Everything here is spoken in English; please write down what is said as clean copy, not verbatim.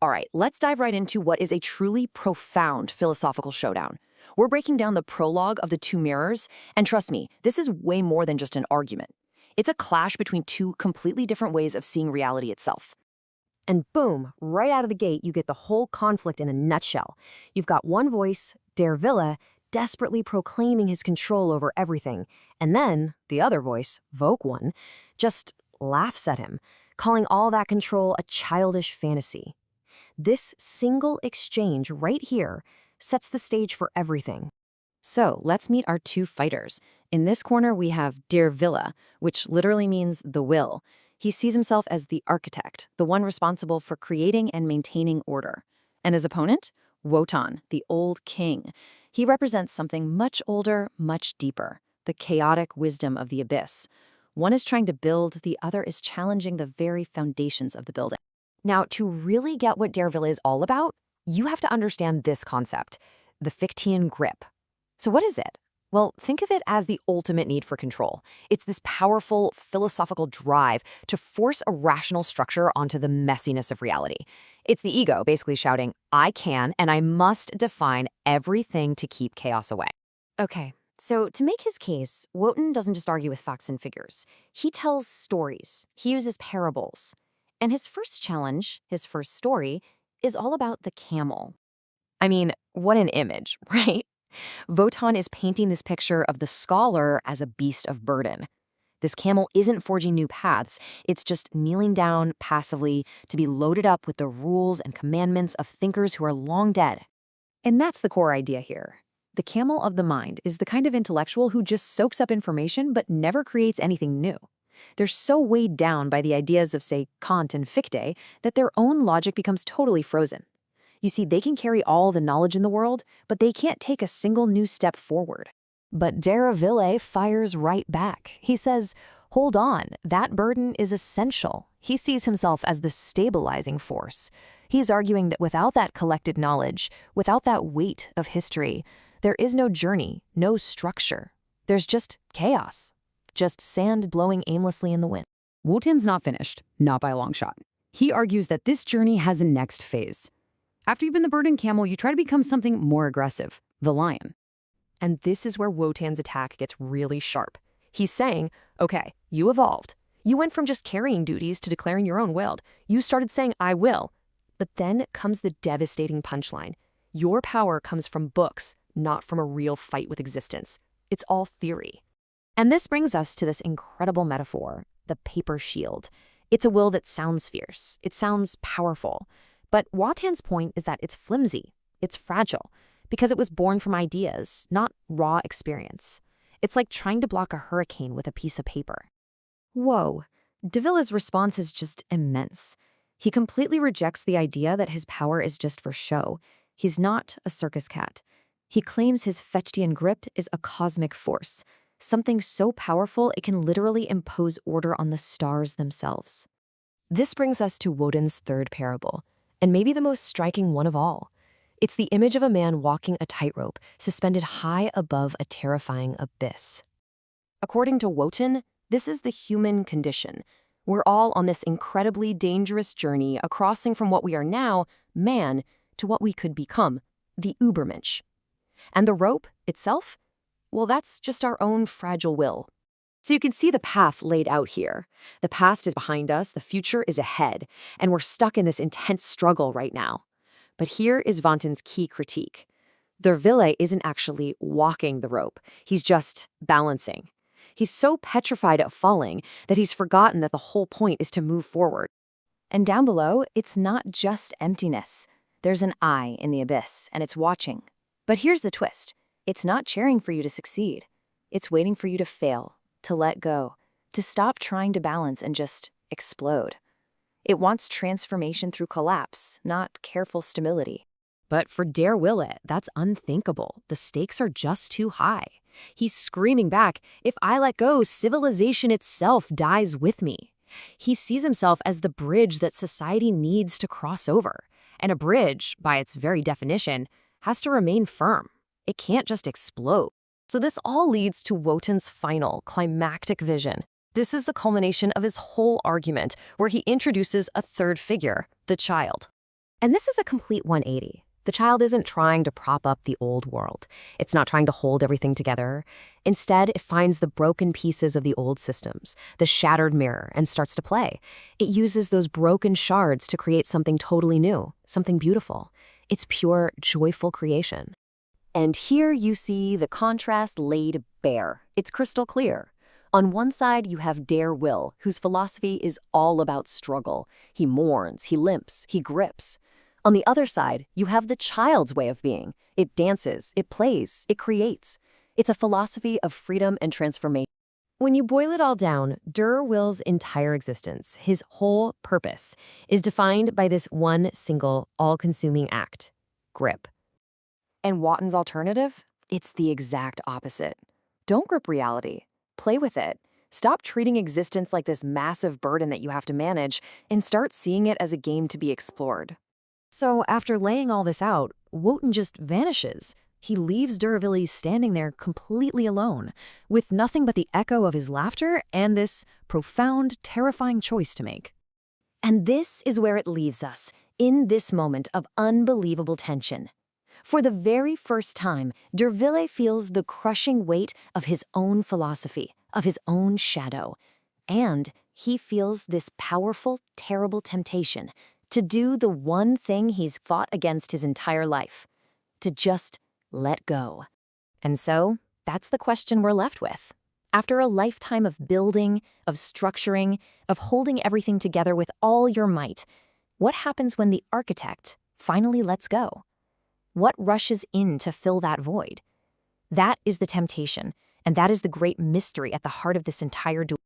All right, let's dive right into what is a truly profound philosophical showdown. We're breaking down the prologue of the two mirrors, and trust me, this is way more than just an argument. It's a clash between two completely different ways of seeing reality itself. And boom, right out of the gate, you get the whole conflict in a nutshell. You've got one voice, Villa, desperately proclaiming his control over everything. And then the other voice, One, just laughs at him, calling all that control a childish fantasy. This single exchange right here sets the stage for everything. So let's meet our two fighters. In this corner, we have Villa, which literally means the will. He sees himself as the architect, the one responsible for creating and maintaining order. And his opponent? Wotan, the old king. He represents something much older, much deeper, the chaotic wisdom of the abyss. One is trying to build, the other is challenging the very foundations of the building. Now, to really get what Villa is all about, you have to understand this concept, the Fichtean grip. So what is it? Well, think of it as the ultimate need for control. It's this powerful philosophical drive to force a rational structure onto the messiness of reality. It's the ego basically shouting, I can and I must define everything to keep chaos away. Okay, so to make his case, Wotan doesn't just argue with facts and figures. He tells stories. He uses parables. And his first challenge, his first story, is all about the camel. I mean, what an image, right? Wotan is painting this picture of the scholar as a beast of burden. This camel isn't forging new paths, it's just kneeling down passively to be loaded up with the rules and commandments of thinkers who are long dead. And that's the core idea here. The camel of the mind is the kind of intellectual who just soaks up information but never creates anything new. They're so weighed down by the ideas of, say, Kant and Fichte that their own logic becomes totally frozen. You see, they can carry all the knowledge in the world, but they can't take a single new step forward. But Villa fires right back. He says, hold on, that burden is essential. He sees himself as the stabilizing force. He's arguing that without that collected knowledge, without that weight of history, there is no journey, no structure. There's just chaos, just sand blowing aimlessly in the wind. Wotan's not finished, not by a long shot. He argues that this journey has a next phase. After you've been the burdened camel, you try to become something more aggressive, the lion. And this is where Wotan's attack gets really sharp. He's saying, okay, you evolved. You went from just carrying duties to declaring your own will. You started saying, I will. But then comes the devastating punchline. Your power comes from books, not from a real fight with existence. It's all theory. And this brings us to this incredible metaphor, the paper shield. It's a will that sounds fierce. It sounds powerful. But Wotan's point is that it's flimsy, it's fragile, because it was born from ideas, not raw experience. It's like trying to block a hurricane with a piece of paper. Whoa, Villa's response is just immense. He completely rejects the idea that his power is just for show. He's not a circus cat. He claims his Fichtean grip is a cosmic force, something so powerful it can literally impose order on the stars themselves. This brings us to Wotan's third parable, and maybe the most striking one of all. It's the image of a man walking a tightrope, suspended high above a terrifying abyss. According to Wotan, this is the human condition. We're all on this incredibly dangerous journey, a crossing from what we are now, man, to what we could become, the Übermensch. And the rope itself? Well, that's just our own fragile will. So you can see the path laid out here. The past is behind us, the future is ahead, and we're stuck in this intense struggle right now. But here is Wotan's key critique. Villa isn't actually walking the rope, he's just balancing. He's so petrified of falling that he's forgotten that the whole point is to move forward. And down below, it's not just emptiness. There's an eye in the abyss, and it's watching. But here's the twist. It's not cheering for you to succeed. It's waiting for you to fail, to let go, to stop trying to balance and just explode. It wants transformation through collapse, not careful stability. But for Villa, that's unthinkable. The stakes are just too high. He's screaming back, if I let go, civilization itself dies with me. He sees himself as the bridge that society needs to cross over. And a bridge, by its very definition, has to remain firm. It can't just explode. So this all leads to Wotan's final, climactic vision. This is the culmination of his whole argument, where he introduces a third figure, the child. And this is a complete 180. The child isn't trying to prop up the old world. It's not trying to hold everything together. Instead, it finds the broken pieces of the old systems, the shattered mirror, and starts to play. It uses those broken shards to create something totally new, something beautiful. It's pure, joyful creation. And here you see the contrast laid bare. It's crystal clear. On one side, you have Dare Will, whose philosophy is all about struggle. He mourns, he limps, he grips. On the other side, you have the child's way of being. It dances, it plays, it creates. It's a philosophy of freedom and transformation. When you boil it all down, Der Will's entire existence, his whole purpose, is defined by this one single, all-consuming act: grip. And Watten's alternative? It's the exact opposite. Don't grip reality. Play with it. Stop treating existence like this massive burden that you have to manage and start seeing it as a game to be explored. So after laying all this out, Wotan just vanishes. He leaves Duravilli standing there completely alone, with nothing but the echo of his laughter and this profound, terrifying choice to make. And this is where it leaves us, in this moment of unbelievable tension. For the very first time, Derville feels the crushing weight of his own philosophy, of his own shadow. And he feels this powerful, terrible temptation to do the one thing he's fought against his entire life: to just let go. And so, that's the question we're left with. After a lifetime of building, of structuring, of holding everything together with all your might, what happens when the architect finally lets go? What rushes in to fill that void? That is the temptation, and that is the great mystery at the heart of this entire duel.